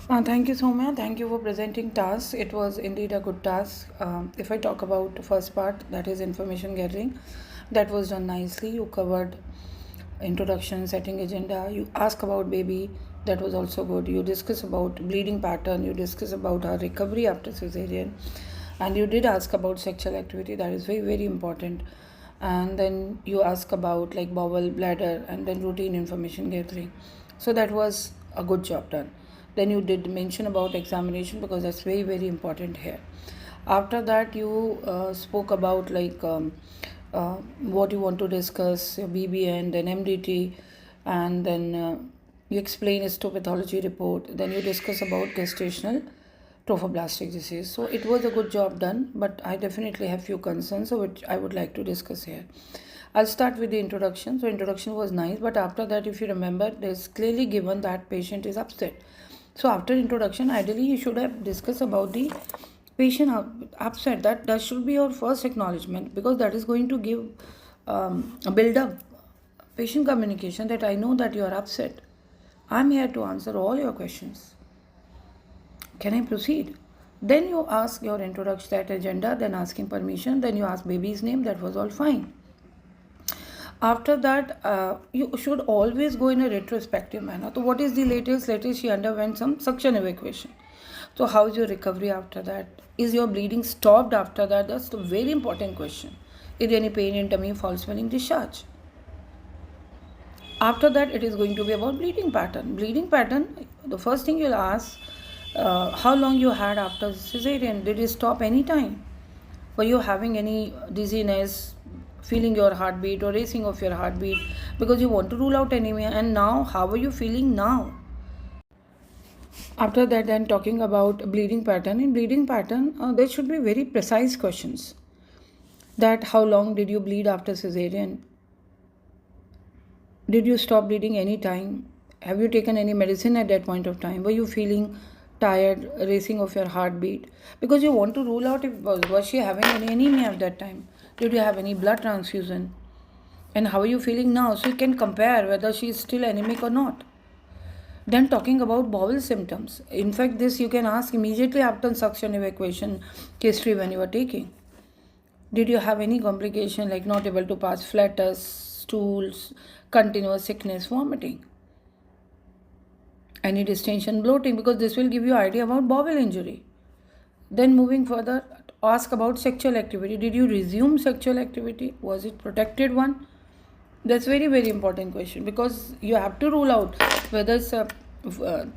Thank you, Soumya. Thank you for presenting task. It was indeed a good task. If I talk about the first part, that is information gathering, that was done nicely. You covered introduction, setting agenda. You ask about baby, that was also good. You discuss about bleeding pattern. You discuss about her recovery after cesarean, and you did ask about sexual activity. That is very very important. And then you ask about like bowel, bladder, and then routine information gathering. So that was a good job done. Then you did mention about examination because that's very very important here. After that you spoke about like what you want to discuss, your BBN, then MDT, and then you explain histopathology report. Then you discuss about gestational trophoblastic disease. So it was a good job done, but I definitely have few concerns which I would like to discuss here. I'll start with the introduction. So introduction was nice, but after that, if you remember, there's clearly given that patient is upset. So after introduction, ideally you should have discussed about the patient upset. That should be your first acknowledgement, because that is going to give a build up patient communication that I know that you are upset. I'm here to answer all your questions. Can I proceed? Then you ask your introduction, that agenda, then asking permission, then you ask baby's name. That was all fine. After that, you should always go in a retrospective manner. So what is the latest? Latest, she underwent some suction evacuation. So how is your recovery after that? Is your bleeding stopped after that? That's the very important question. Is there any pain in tummy, foul smelling, discharge? After that, it is going to be about bleeding pattern. Bleeding pattern, the first thing you'll ask, how long you had after cesarean? Did it stop any time? Were you having any dizziness, feeling your heartbeat or racing of your heartbeat, because you want to rule out anemia? And now, how are you feeling now? After that, then talking about bleeding pattern. In bleeding pattern, there should be very precise questions. That how long did you bleed after cesarean? Did you stop bleeding any time? Have you taken any medicine at that point of time? Were you feeling tired, racing of your heartbeat? Because you want to rule out if was she having any anemia at that time? Did you have any blood transfusion? And how are you feeling now? So you can compare whether she is still anemic or not. Then talking about bowel symptoms. In fact, this you can ask immediately after suction evacuation history when you are taking. Did you have any complication like not able to pass, flatus, stools, continuous sickness, vomiting? Any distension, bloating, because this will give you idea about bowel injury. Then moving further, ask about sexual activity. Did you resume sexual activity? Was it protected one? That's very very important question, because you have to rule out whether it's a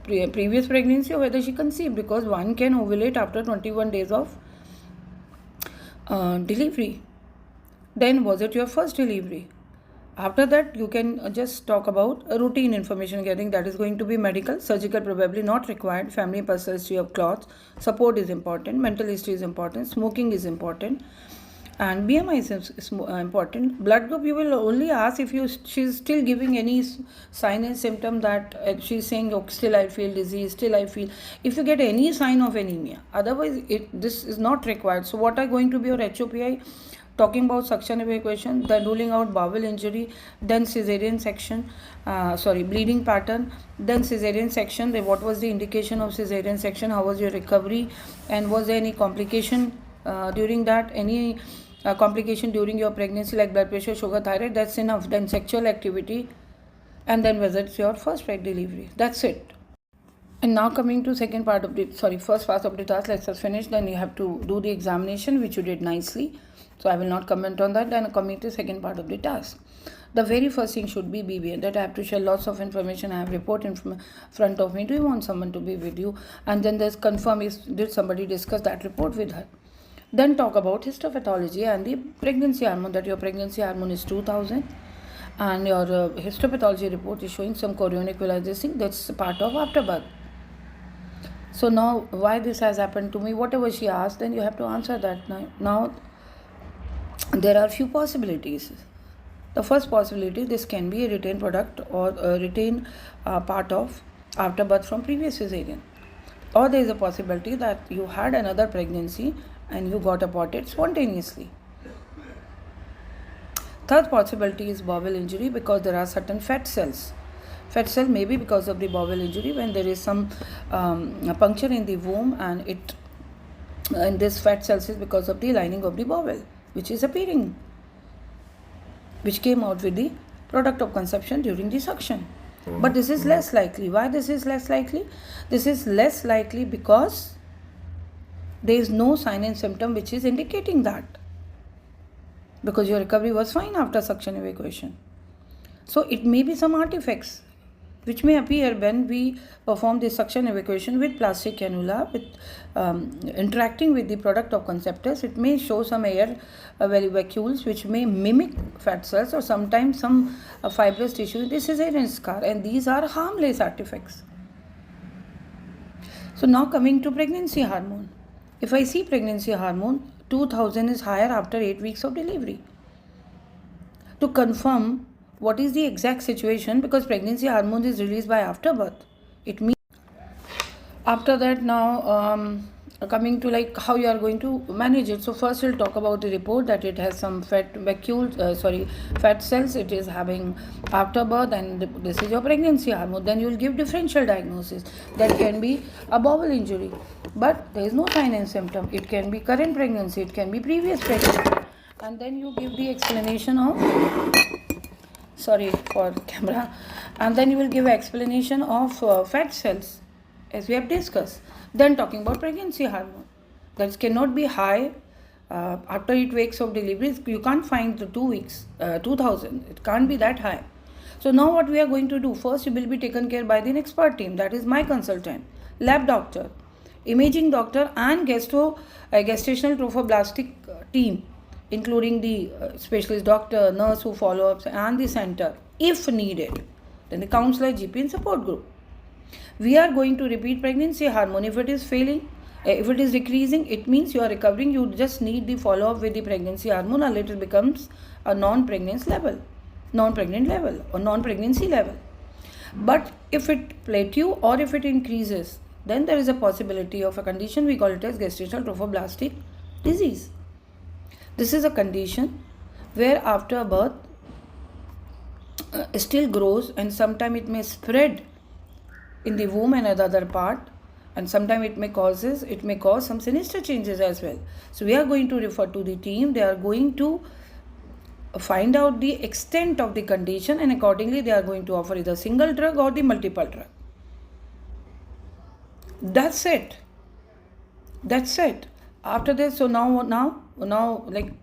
previous pregnancy or whether she conceived, because one can ovulate after 21 days of delivery. Then was it your first delivery? After that, you can just talk about a routine information gathering. That is going to be medical, surgical probably not required, family personal history of clots, support is important, mental history is important, smoking is important, and BMI is important. Blood group you will only ask if she's still giving any sign and symptom that she's saying, oh, still I feel disease, still I feel. If you get any sign of anemia, otherwise this is not required. So what are going to be your HOPI? Talking about suction evacuation, then ruling out bowel injury, then cesarean section, bleeding pattern, then cesarean section. What was the indication of cesarean section? How was your recovery? And was there any complication during that? Any complication during your pregnancy like blood pressure, sugar, thyroid? That's enough. Then sexual activity, and then whether it's your first delivery. That's it. And now coming to first part of the task. Let's just finish. Then you have to do the examination, which you did nicely. So I will not comment on that. Then coming to second part of the task. The very first thing should be BBN, that I have to share lots of information. I have report in front of me. Do you want someone to be with you? And then there's confirm did somebody discuss that report with her? Then talk about histopathology and the pregnancy hormone, that your pregnancy hormone is 2000, and your histopathology report is showing some chorionic villus. That's part of afterbirth. So now why this has happened to me, whatever she asked, then you have to answer that. Now there are few possibilities. The first possibility, this can be a retained product or a retained part of afterbirth from previous cesarean, or there is a possibility that you had another pregnancy and you got aborted spontaneously. Third possibility is bowel injury, because there are certain fat cells Fat cell may be because of the bowel injury when there is some puncture in the womb, and this fat cells is because of the lining of the bowel which is appearing, which came out with the product of conception during the suction. But this is less likely. Why this is less likely? This is less likely because there is no sign and symptom which is indicating that, because your recovery was fine after suction evacuation. So it may be some artifacts which may appear when we perform the suction evacuation with plastic cannula, with interacting with the product of conceptors. It may show some air vacuoles which may mimic fat cells, or sometimes some fibrous tissue. This is a scar, and these are harmless artifacts. So now coming to pregnancy hormone. If I see pregnancy hormone, 2000 is higher after 8 weeks of delivery. To confirm what is the exact situation, because pregnancy hormone is released by afterbirth, it means after that. Now coming to like how you are going to manage it. So first we'll talk about the report, that it has some fat cells, it is having afterbirth, and this is your pregnancy hormone. Then you will give differential diagnosis. That can be a bowel injury, but there is no sign and symptom. It can be current pregnancy, it can be previous pregnancy, and then you give the explanation of sorry for camera, and then you will give explanation of fat cells as we have discussed. Then talking about pregnancy hormone, that cannot be high after 8 weeks of delivery. You can't find the 2 weeks 2000, it can't be that high. So now what we are going to do, first you will be taken care by the expert team, that is my consultant, lab doctor, imaging doctor, and gestational trophoblastic team, including the specialist doctor, nurse who follow ups, and the center if needed. Then the counselor, GP, and support group. We are going to repeat pregnancy hormone. If it is failing, if it is decreasing, it means you are recovering. You just need the follow up with the pregnancy hormone, or later becomes a non-pregnant level, or non-pregnancy level. But if it plateaus or if it increases, then there is a possibility of a condition we call it as gestational trophoblastic disease. This is a condition where after birth still grows, and sometimes it may spread in the womb and other part, and sometimes it may cause some sinister changes as well. So we are going to refer to the team. They are going to find out the extent of the condition, and accordingly they are going to offer either single drug or the multiple drug. That's it. After this, so now like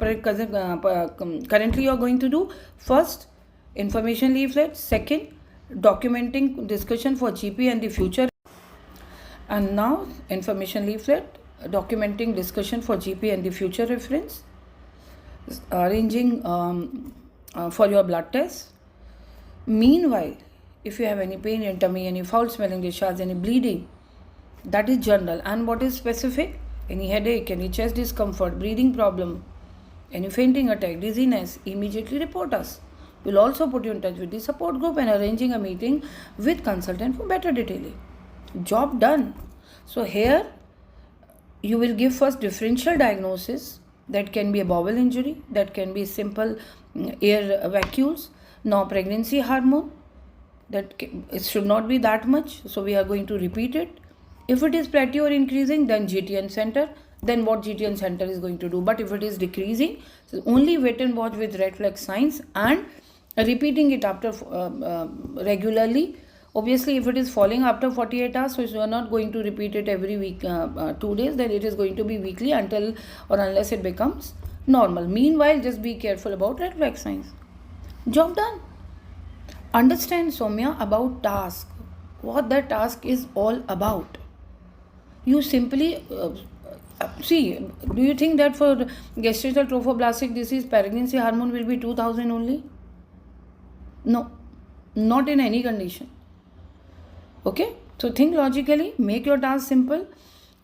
currently you are going to do first information leaflet, second documenting discussion for GP and the future, and now information leaflet, documenting discussion for GP and the future reference, arranging for your blood test. Meanwhile, if you have any pain in tummy, any foul smelling discharge, any bleeding, that is general. And what is specific? Any headache, any chest discomfort, breathing problem, any fainting attack, dizziness, immediately report us. We'll also put you in touch with the support group and arranging a meeting with consultant for better detailing. Job done. So here you will give first differential diagnosis. That can be a bowel injury, that can be simple air vacuoles. Now pregnancy hormone, it should not be that much, so we are going to repeat it. If it is plateau or increasing, then GTN center, then what GTN center is going to do. But if it is decreasing, so only wait and watch with red flag signs and repeating it after regularly. Obviously, if it is falling after 48 hours, so you are not going to repeat it every week, 2 days, then it is going to be weekly until or unless it becomes normal. Meanwhile, just be careful about red flag signs. Job done. Understand, Soumya, about task, what the task is all about. You simply see, do you think that for gestational trophoblastic disease, pregnancy hormone will be 2000 only? No, not in any condition. Okay, so think logically, make your task simple.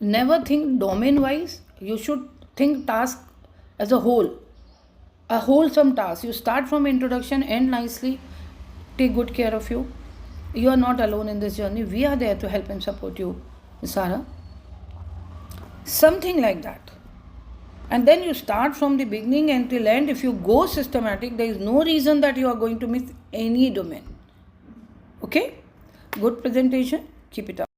Never think domain wise. You should think task as a whole, a wholesome task. You start from introduction, end nicely, take good care of you. You are not alone in this journey. We are there to help and support you, Sarah. Something like that. And then you start from the beginning until end. If you go systematic, there is no reason that you are going to miss any domain. Okay? good presentation, keep it up.